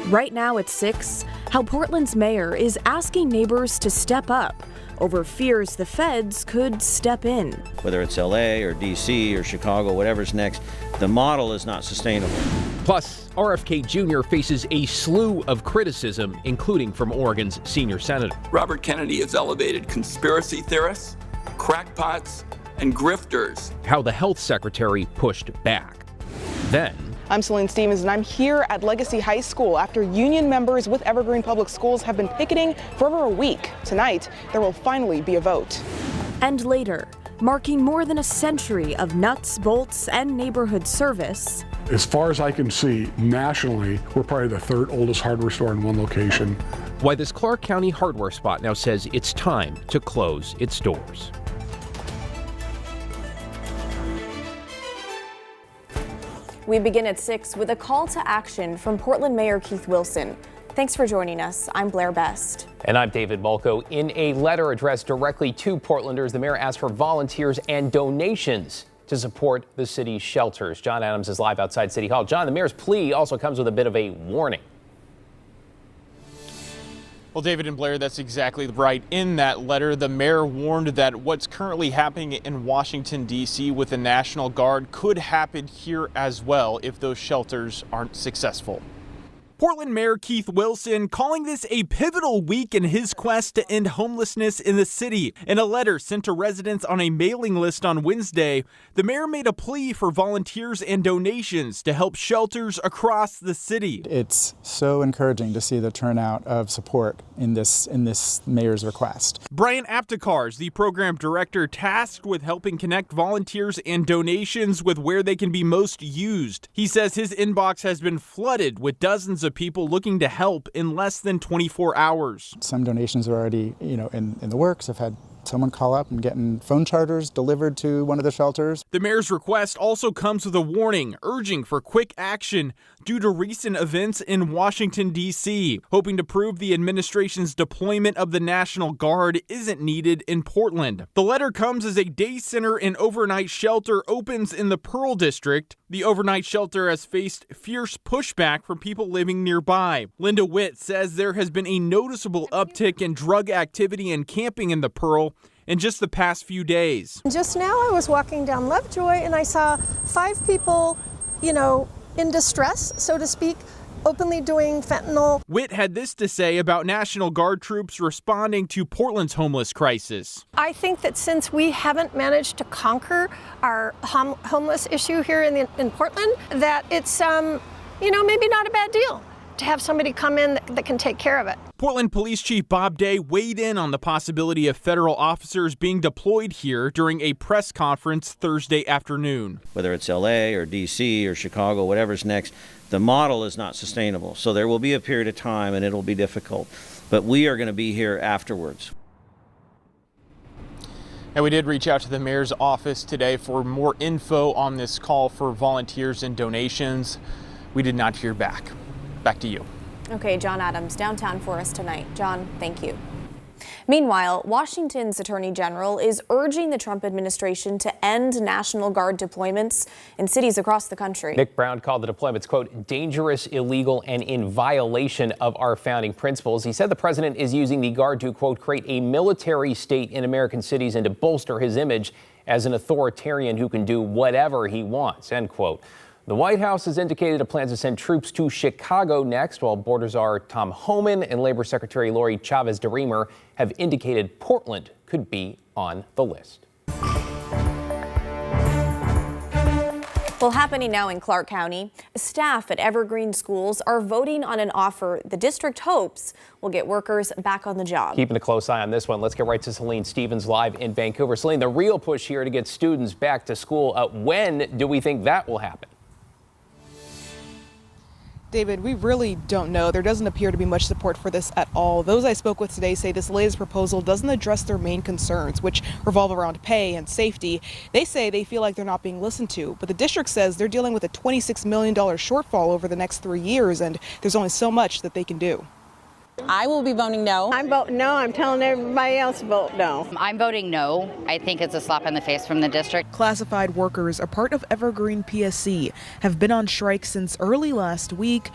Right now at 6, how Portland's mayor is asking neighbors to step up over fears the feds could step in. Whether it's LA or DC or Chicago, whatever's next, the model is not sustainable. Plus, RFK Jr. faces a slew of criticism, including from Oregon's senior senator. Robert Kennedy has elevated conspiracy theorists, crackpots, and grifters. How the health secretary pushed back. Then, I'm Celine Stevens, and I'm here at Legacy High School after union members with Evergreen Public Schools have been picketing for over a week. Tonight, there will finally be a vote. And later, marking more than a century of nuts, bolts, and neighborhood service. As far as I can see, nationally, we're probably the third oldest hardware store in one location. why this Clark County hardware spot now says it's time to close its doors. We begin at 6 with a call to action from Portland Mayor Keith Wilson. Thanks for joining us. I'm Blair Best. And I'm David Malko. In a letter addressed directly to Portlanders, the mayor asked for volunteers and donations to support the city's shelters. John Adams is live outside City Hall. John, the mayor's plea also comes with a bit of a warning. Well, David and Blair, that's exactly right. In that letter, the mayor warned that what's currently happening in Washington, D.C. with the National Guard could happen here as well if those shelters aren't successful. Portland Mayor Keith Wilson calling this a pivotal week in his quest to end homelessness in the city. In a letter sent to residents on a mailing list on Wednesday, the mayor made a plea for volunteers and donations to help shelters across the city. It's so encouraging to see the turnout of support in this mayor's request. Brian Aptekar is the program director tasked with helping connect volunteers and donations with where they can be most used. He says his inbox has been flooded with dozens of people looking to help in less than 24 hours. Some donations are already, in the works. I've had someone call up and getting phone chargers delivered to one of the shelters. The mayor's request also comes with a warning, urging for quick action due to recent events in Washington, D.C., hoping to prove the administration's deployment of the National Guard isn't needed in Portland. The letter comes as a day center and overnight shelter opens in the Pearl District. The overnight shelter has faced fierce pushback from people living nearby. Linda Witt says there has been a noticeable uptick in drug activity and camping in the Pearl in just the past few days. Just now I was walking down Lovejoy and I saw 5 people, in distress, so to speak, openly doing fentanyl. Witt had this to say about National Guard troops responding to Portland's homeless crisis. I think that since we haven't managed to conquer our homeless issue here in Portland, that it's, maybe not a bad deal to have somebody come in that can take care of it. Portland Police Chief Bob Day weighed in on the possibility of federal officers being deployed here during a press conference Thursday afternoon. Whether it's LA or DC or Chicago, whatever's next, the model is not sustainable. So there will be a period of time and it'll be difficult, but we are going to be here afterwards. And we did reach out to the mayor's office today for more info on this call for volunteers and donations. We did not hear back. Back to you. Okay, John Adams, downtown for us tonight. John, thank you. Meanwhile, Washington's Attorney General is urging the Trump administration to end National Guard deployments in cities across the country. Nick Brown called the deployments, quote, dangerous, illegal, and in violation of our founding principles. He said the president is using the Guard to, quote, create a military state in American cities and to bolster his image as an authoritarian who can do whatever he wants, end quote. The White House has indicated it plans to send troops to Chicago next, while Border Czar Tom Homan and Labor Secretary Lori Chavez-DeRemer have indicated Portland could be on the list. Well, happening now in Clark County, staff at Evergreen schools are voting on an offer the district hopes will get workers back on the job. Keeping a close eye on this one, let's get right to Celine Stevens live in Vancouver. Celine, the real push here to get students back to school. When do we think that will happen? David, we really don't know. There doesn't appear to be much support for this at all. Those I spoke with today say this latest proposal doesn't address their main concerns, which revolve around pay and safety. They say they feel like they're not being listened to, but the district says they're dealing with a $26 million shortfall over the next 3 years, and there's only so much that they can do. I will be voting no. I'm voting no. I'm telling everybody else to vote no. I'm voting no. I think it's a slap in the face from the district. Classified workers, a part of Evergreen PSC, have been on strike since early last week.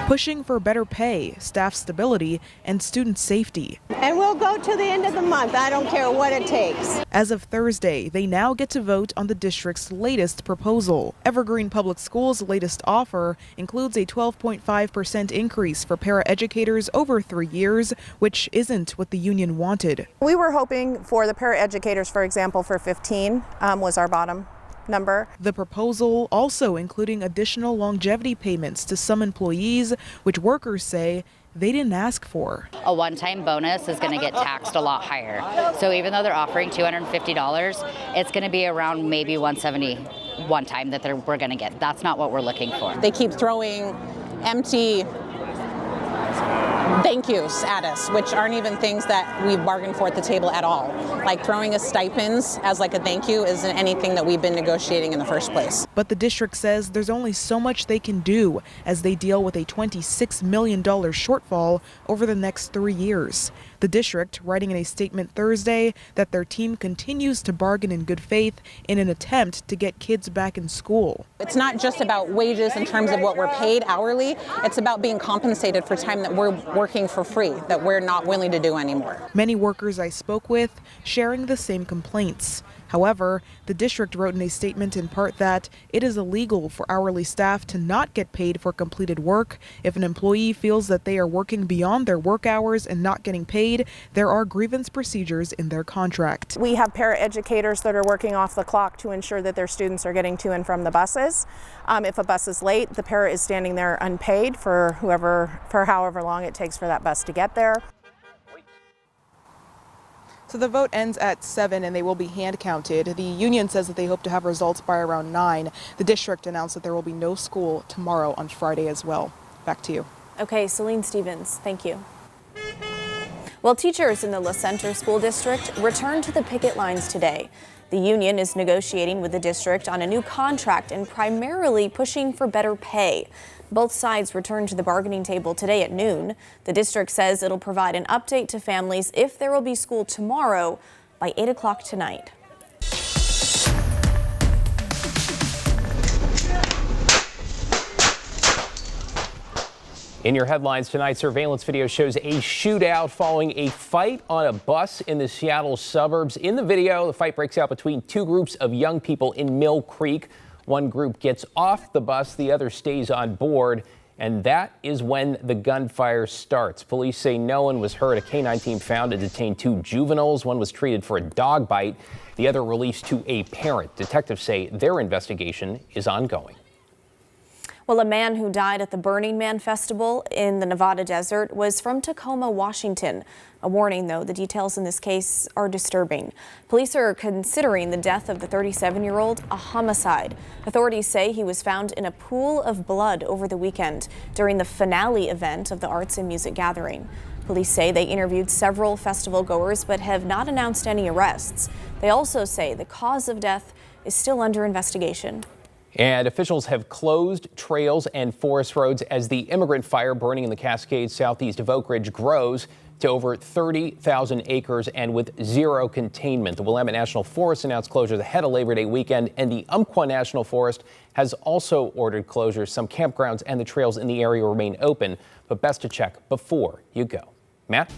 pushing for better pay, staff stability, and student safety. And we'll go to the end of the month. I don't care what it takes. As of Thursday, they now get to vote on the district's latest proposal. Evergreen Public Schools' latest offer includes a 12.5% increase for paraeducators over 3 years, which isn't what the union wanted. We were hoping for the paraeducators, for example, for 15 was our bottom number. The proposal also including additional longevity payments to some employees, which workers say they didn't ask for. A one-time bonus is going to get taxed a lot higher. So even though they're offering $250, it's going to be around maybe $170 one time that we're going to get. That's not what we're looking for. They keep throwing empty thank yous at us, which aren't even things that we've bargained for at the table at all. Like throwing us stipends as like a thank you isn't anything that we've been negotiating in the first place. But the district says there's only so much they can do as they deal with a $26 million shortfall over the next 3 years. The district writing in a statement Thursday that their team continues to bargain in good faith in an attempt to get kids back in school. It's not just about wages in terms of what we're paid hourly. It's about being compensated for time that we're working for free, that we're not willing to do anymore. Many workers I spoke with sharing the same complaints. However, the district wrote in a statement in part that it is illegal for hourly staff to not get paid for completed work. If an employee feels that they are working beyond their work hours and not getting paid, there are grievance procedures in their contract. We have paraeducators that are working off the clock to ensure that their students are getting to and from the buses. If a bus is late, the para is standing there unpaid for however long it takes for that bus to get there. So the vote ends at 7 and they will be hand counted. The union says that they hope to have results by around 9. The district announced that there will be no school tomorrow on Friday as well. Back to you. Okay, Celine Stevens, thank you. Well, teachers in the La Center School District returned to the picket lines today. The union is negotiating with the district on a new contract and primarily pushing for better pay. Both sides returned to the bargaining table today at noon. The district says it'll provide an update to families if there will be school tomorrow by 8 o'clock tonight. In your headlines tonight, surveillance video shows a shootout following a fight on a bus in the Seattle suburbs. In the video, the fight breaks out between two groups of young people in Mill Creek. One group gets off the bus, the other stays on board, and that is when the gunfire starts. Police say no one was hurt. A K-9 team found and detained 2 juveniles. One was treated for a dog bite, the other released to a parent. Detectives say their investigation is ongoing. Well, a man who died at the Burning Man Festival in the Nevada desert was from Tacoma, Washington. A warning, though, the details in this case are disturbing. Police are considering the death of the 37-year-old a homicide. Authorities say he was found in a pool of blood over the weekend during the finale event of the arts and music gathering. Police say they interviewed several festival goers but have not announced any arrests. They also say the cause of death is still under investigation. And officials have closed trails and forest roads as the immigrant fire burning in the Cascades southeast of Oak Ridge grows to over 30,000 acres and with zero containment. The Willamette National Forest announced closures ahead of Labor Day weekend, and the Umpqua National Forest has also ordered closures. Some campgrounds and the trails in the area remain open, but best to check before you go. Matt?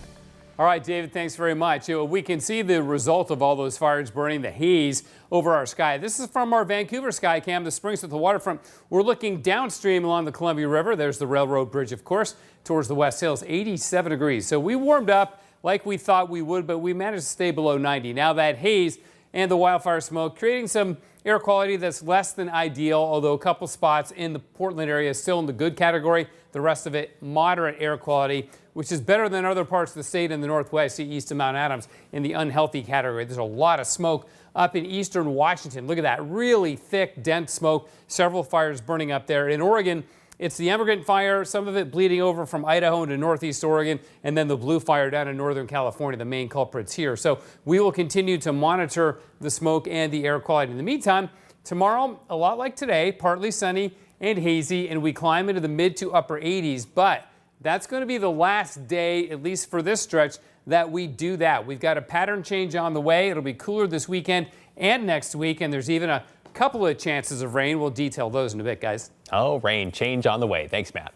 All right, David, thanks very much. We can see the result of all those fires burning, the haze over our sky. This is from our Vancouver sky cam. The springs at the waterfront. We're looking downstream along the Columbia River. There's the railroad bridge, of course, towards the West Hills, 87 degrees. So we warmed up like we thought we would, but we managed to stay below 90. Now that haze and the wildfire smoke creating some air quality that's less than ideal, although a couple spots in the Portland area is still in the good category. The rest of it, moderate air quality, which is better than other parts of the state in the northwest, east of Mount Adams, in the unhealthy category. There's a lot of smoke up in eastern Washington. Look at that, really thick, dense smoke. Several fires burning up there. In Oregon, it's the Evergreen fire, some of it bleeding over from Idaho into northeast Oregon, and then the blue fire down in northern California, the main culprits here. So we will continue to monitor the smoke and the air quality. In the meantime, tomorrow, a lot like today, partly sunny and hazy, and we climb into the mid to upper 80s, but that's going to be the last day, at least for this stretch, that we do that. We've got a pattern change on the way. It'll be cooler this weekend and next week, and there's even a couple of chances of rain. We'll detail those in a bit, guys. Oh, rain change on the way. Thanks, Matt.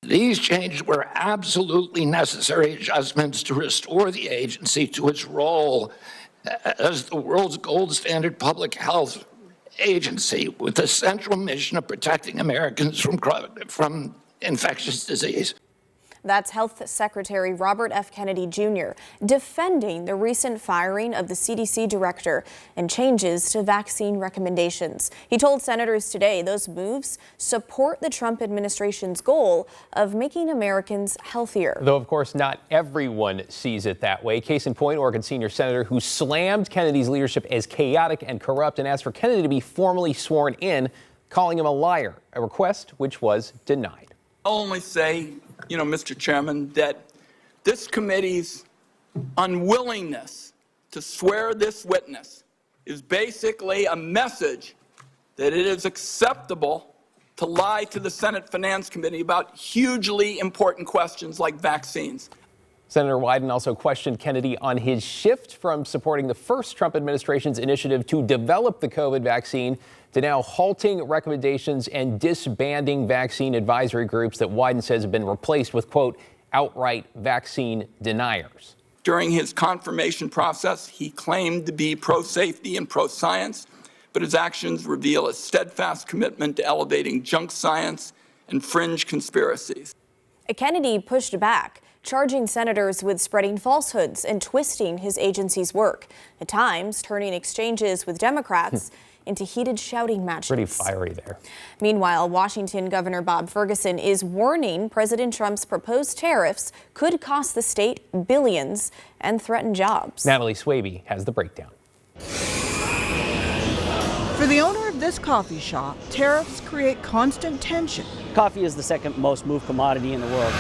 These changes were absolutely necessary adjustments to restore the agency to its role as the world's gold standard public health agency with the central mission of protecting Americans from infectious disease. That's Health Secretary Robert F. Kennedy Jr. defending the recent firing of the CDC director and changes to vaccine recommendations. He told senators today those moves support the Trump administration's goal of making Americans healthier. Though, of course, not everyone sees it that way. Case in point, Oregon senior senator who slammed Kennedy's leadership as chaotic and corrupt and asked for Kennedy to be formally sworn in, calling him a liar, a request which was denied. I'll only say, Mr. Chairman, that this committee's unwillingness to swear this witness is basically a message that it is acceptable to lie to the Senate Finance Committee about hugely important questions like vaccines. Senator Wyden also questioned Kennedy on his shift from supporting the first Trump administration's initiative to develop the COVID vaccine to now halting recommendations and disbanding vaccine advisory groups that Wyden says have been replaced with, quote, outright vaccine deniers. During his confirmation process, he claimed to be pro-safety and pro-science, but his actions reveal a steadfast commitment to elevating junk science and fringe conspiracies. Kennedy pushed back, charging senators with spreading falsehoods and twisting his agency's work, at times turning exchanges with Democrats into heated shouting matches. Pretty fiery there. Meanwhile, Washington Governor Bob Ferguson is warning President Trump's proposed tariffs could cost the state billions and threaten jobs. Natalie Swaby has the breakdown. For the owner of this coffee shop, tariffs create constant tension. Coffee is the second most moved commodity in the world.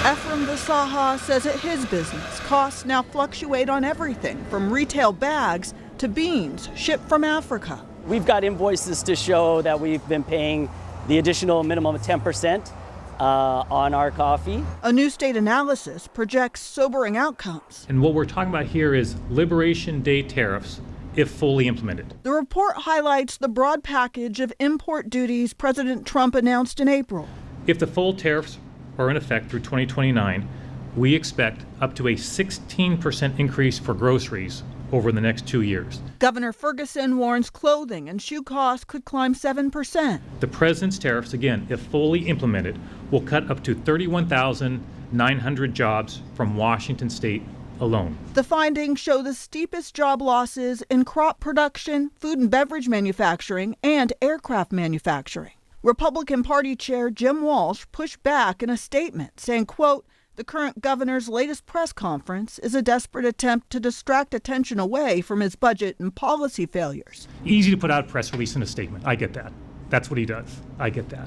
Ephraim Vasaha says at his business, costs now fluctuate on everything from retail bags to beans shipped from Africa. We've got invoices to show that we've been paying the additional minimum of 10% on our coffee. A new state analysis projects sobering outcomes. And what we're talking about here is Liberation Day tariffs, if fully implemented. The report highlights the broad package of import duties President Trump announced in April. If the full tariffs are in effect through 2029, we expect up to a 16% increase for groceries over the next 2 years. Governor Ferguson warns clothing and shoe costs could climb 7%. The president's tariffs, again, if fully implemented, will cut up to 31,900 jobs from Washington state alone. The findings show the steepest job losses in crop production, food and beverage manufacturing, and aircraft manufacturing. Republican Party Chair Jim Walsh pushed back in a statement saying, quote, the current governor's latest press conference is a desperate attempt to distract attention away from his budget and policy failures. Easy to put out a press release and a statement. I get that. That's what he does. I get that.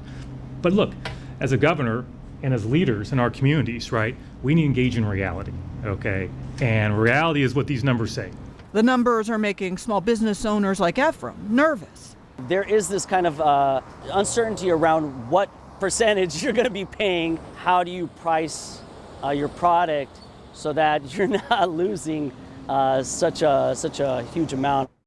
But look, as a governor and as leaders in our communities, right, we need to engage in reality, okay? And reality is what these numbers say. The numbers are making small business owners like Ephraim nervous. There is this kind of uncertainty around what percentage you're going to be paying. How do you price your product so that you're not losing such a huge amount?